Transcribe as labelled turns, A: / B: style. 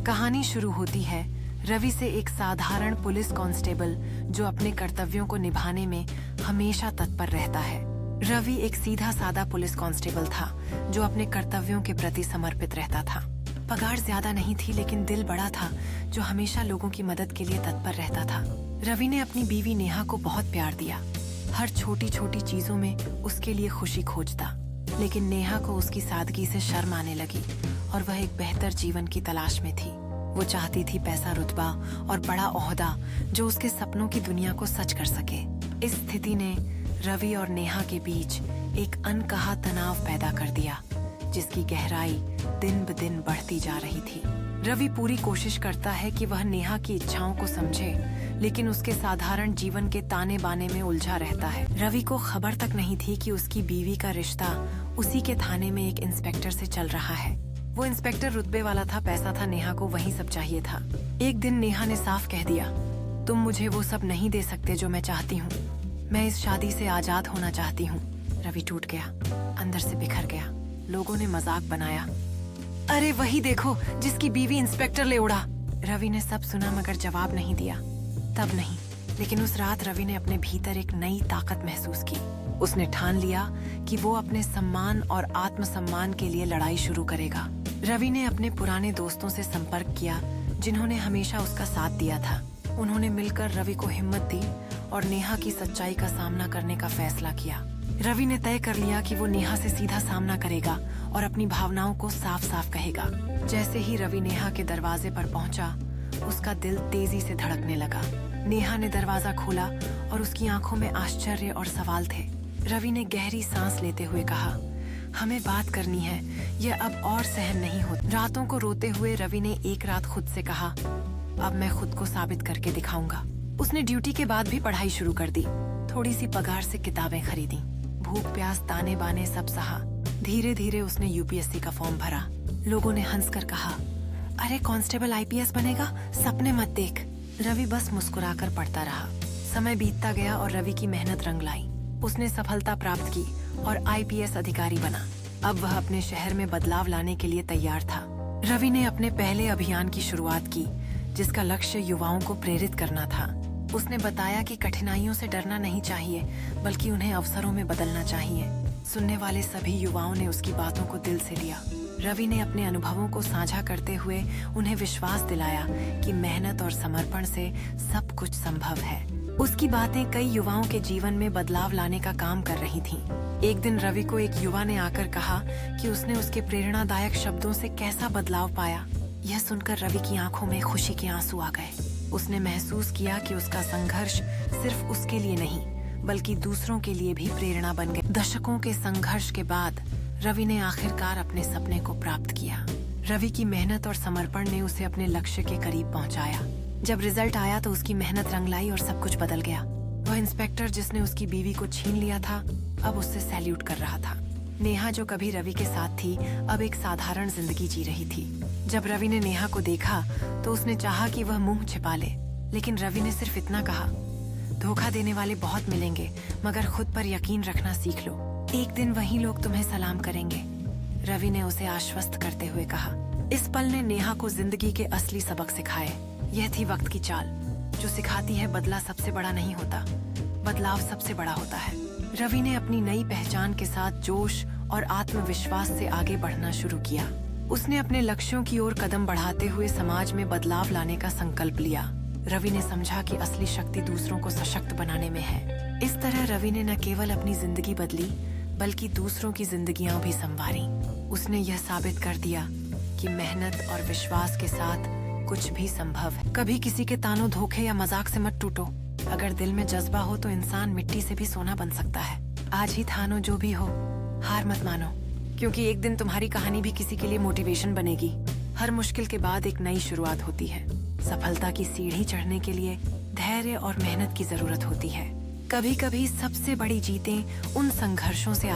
A: कहानी शुरू होती है रवि से, एक साधारण पुलिस कांस्टेबल जो अपने कर्तव्यों को निभाने में हमेशा तत्पर रहता है। रवि एक सीधा सादा पुलिस कांस्टेबल था जो अपने कर्तव्यों के प्रति समर्पित रहता था। पगार ज्यादा नहीं थी लेकिन दिल बड़ा था जो हमेशा लोगों की मदद के लिए तत्पर रहता था। रवि ने अपनी बीवी नेहा को बहुत प्यार दिया, हर छोटी छोटी चीजों में उसके लिए खुशी खोजता। लेकिन नेहा को उसकी सादगी से शर्म आने लगी और वह एक बेहतर जीवन की तलाश में थी। वो चाहती थी पैसा, रुतबा और बड़ा ओहदा जो उसके सपनों की दुनिया को सच कर सके। इस स्थिति ने रवि और नेहा के बीच एक अनकहा तनाव पैदा कर दिया जिसकी गहराई दिन ब दिन बढ़ती जा रही थी। रवि पूरी कोशिश करता है कि वह नेहा की इच्छाओं को समझे, लेकिन उसके साधारण जीवन के ताने बाने में उलझा रहता है। रवि को खबर तक नहीं थी कि उसकी बीवी का रिश्ता उसी के थाने में एक इंस्पेक्टर से चल रहा है। वो इंस्पेक्टर रुतबे वाला था, पैसा था, नेहा को वही सब चाहिए था। एक दिन नेहा ने साफ कह दिया, तुम मुझे वो सब नहीं दे सकते जो मैं चाहती हूँ। मैं इस शादी से आजाद होना चाहती हूँ। रवि टूट गया, अंदर से बिखर गया। लोगों ने मजाक बनाया, अरे वही देखो जिसकी बीवी इंस्पेक्टर ले उड़ा। रवि ने सब सुना मगर जवाब नहीं दिया। तब नहीं, लेकिन उस रात रवि ने अपने भीतर एक नई ताकत महसूस की। उसने ठान लिया कि वो अपने सम्मान और आत्मसम्मान के लिए लड़ाई शुरू करेगा। रवि ने अपने पुराने दोस्तों से संपर्क किया जिन्होंने हमेशा उसका साथ दिया था। उन्होंने मिलकर रवि को हिम्मत दी और नेहा की सच्चाई का सामना करने का फैसला किया। रवि ने तय कर लिया कि वो नेहा से सीधा सामना करेगा और अपनी भावनाओं को साफ साफ कहेगा। जैसे ही रवि नेहा के दरवाजे पर पहुंचा, उसका दिल तेजी से धड़कने लगा। नेहा ने दरवाजा खोला और उसकी आंखों में आश्चर्य और सवाल थे। रवि ने गहरी सांस लेते हुए कहा, हमें बात करनी है, यह अब और सहन नहीं होता। रातों को रोते हुए रवि ने एक रात खुद से कहा, अब मैं खुद को साबित करके दिखाऊंगा। उसने ड्यूटी के बाद भी पढ़ाई शुरू कर दी, थोड़ी सी पगार से किताबें खरीदी, भूख प्यास ताने बाने सब सहा। धीरे धीरे उसने यूपीएससी का फॉर्म भरा। लोगों ने हंसकर कहा, अरे कांस्टेबल आईपीएस बनेगा, सपने मत देख। रवि बस मुस्कुराकर पढ़ता रहा। समय बीतता गया और रवि की मेहनत रंग लाई। उसने सफलता प्राप्त की और आईपीएस अधिकारी बना। अब वह अपने शहर में बदलाव लाने के लिए तैयार था। रवि ने अपने पहले अभियान की शुरुआत की जिसका लक्ष्य युवाओं को प्रेरित करना था। उसने बताया कि कठिनाइयों से डरना नहीं चाहिए बल्कि उन्हें अवसरों में बदलना चाहिए। सुनने वाले सभी युवाओं ने उसकी बातों को दिल से लिया। रवि ने अपने अनुभवों को साझा करते हुए उन्हें विश्वास दिलाया कि मेहनत और समर्पण से सब कुछ संभव है। उसकी बातें कई युवाओं के जीवन में बदलाव लाने का काम कर रही थीं। एक दिन रवि को एक युवा ने आकर कहा कि उसने उसके प्रेरणादायक शब्दों से कैसा बदलाव पाया। यह सुनकर रवि की आंखों में खुशी के आंसू आ गए। उसने महसूस किया कि उसका संघर्ष सिर्फ उसके लिए नहीं बल्कि दूसरों के लिए भी प्रेरणा बन गया। दशकों के संघर्ष के बाद रवि ने आखिरकार अपने सपने को प्राप्त किया। रवि की मेहनत और समर्पण ने उसे अपने लक्ष्य के करीब पहुंचाया। जब रिजल्ट आया तो उसकी मेहनत रंग लाई और सब कुछ बदल गया। वह इंस्पेक्टर जिसने उसकी बीवी को छीन लिया था अब उससे सैल्यूट कर रहा था। नेहा जो कभी रवि के साथ थी अब एक साधारण जिंदगी जी रही थी। जब रवि ने नेहा को देखा तो उसने चाहा कि वह मुंह छिपा ले, लेकिन रवि ने सिर्फ इतना कहा, धोखा देने वाले बहुत मिलेंगे मगर खुद पर यकीन रखना सीख लो, एक दिन वही लोग तुम्हें सलाम करेंगे। रवि ने उसे आश्वस्त करते हुए कहा। इस पल ने नेहा को जिंदगी के असली सबक सिखाए। यह थी वक्त की चाल जो सिखाती है बदला सबसे बड़ा नहीं होता, बदलाव सबसे बड़ा होता है। रवि ने अपनी नई पहचान के साथ जोश और आत्मविश्वास से आगे बढ़ना शुरू किया। उसने अपने लक्ष्यों की ओर कदम बढ़ाते हुए समाज में बदलाव लाने का संकल्प लिया। रवि ने समझा कि असली शक्ति दूसरों को सशक्त बनाने में है। इस तरह रवि ने न केवल अपनी जिंदगी बदली बल्कि दूसरों की जिंदगियां भी संवारी। उसने यह साबित कर दिया कि मेहनत और विश्वास के साथ कुछ भी संभव है। कभी किसी के तानों, धोखे या मजाक से मत टूटो। अगर दिल में जज्बा हो तो इंसान मिट्टी से भी सोना बन सकता है। आज ही ठानो जो भी हो, हार मत मानो, क्योंकि एक दिन तुम्हारी कहानी भी किसी के लिए मोटिवेशन बनेगी। हर मुश्किल के बाद एक नई शुरुआत होती है। सफलता की सीढ़ी चढ़ने के लिए धैर्य और मेहनत की जरूरत होती है। कभी कभी सबसे बड़ी जीतें उन संघर्षों से